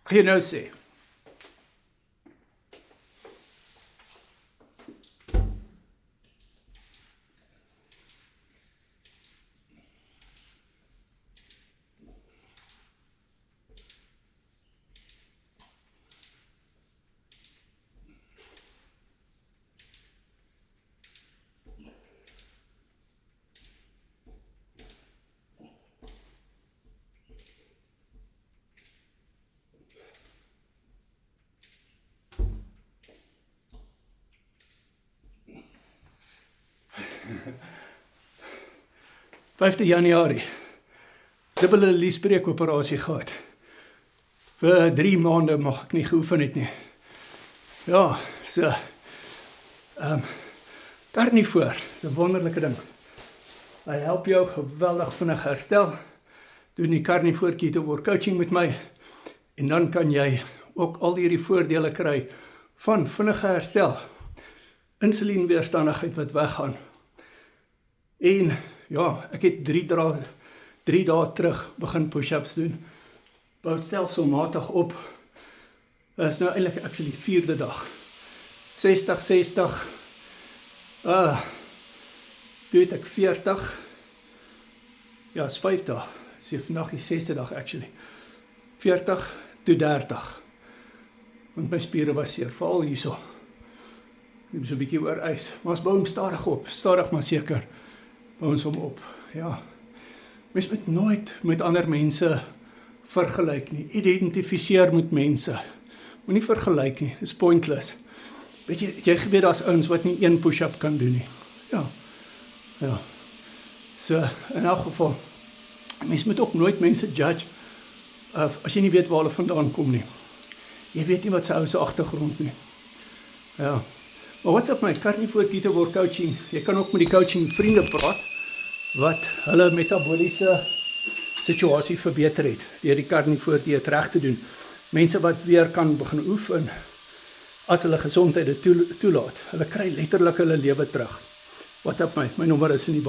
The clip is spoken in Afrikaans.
Gaan jy nou sê? Januarie, dubbele liesbreekoperasie gehad. Vir 3 maande mag ek nie geoefen het nie. Ja, so, Carnivore, is 'n wonderlike ding. Hy help jou geweldig vinnig herstel. Doen die Carnivore Keto War coaching met my, en dan kan jy ook al hierdie voordele kry van vinnige herstel, insulienweerstandigheid wat weggaan. En ja, ek het 3 dae terug begin push-ups doen. Bou stelselmatig op. Dit is nou eintlik actually 4de dag. 60. Toe het ek 40. Ja, is 5 dae. Dis vandag die 6de dag actually. 40, toe 30. Want my spiere was seer, veral hierso. Ek het so 'n bietjie oor ys. Maar ons bou hom stadig op, stadig maar seker. Bou ons hom op, ja. Mens moet nooit met ander mense vergelyk nie. Identifiseer met mense. Moenie vergelyk nie, is pointless. Weet jy weet daar's ouens wat nie 1 push-up kan doen nie. Ja. So, in elk geval, mens moet ook nooit mense judge, as jy nie weet waar hulle vandaan kom nie. Jy weet nie wat sy ou se agtergrond nie. Ja. Maar what's up my Carnivore Keto War coaching? Jy kan ook met die coaching vriende praat, wat hulle metaboliese situasie verbeter het, deur die Carnivore dieet reg te doen. Mense wat weer kan begin oefen, as hulle gesondheid dit toelaat. Hulle kry letterlik hulle lewe terug. What's up my nommer is in die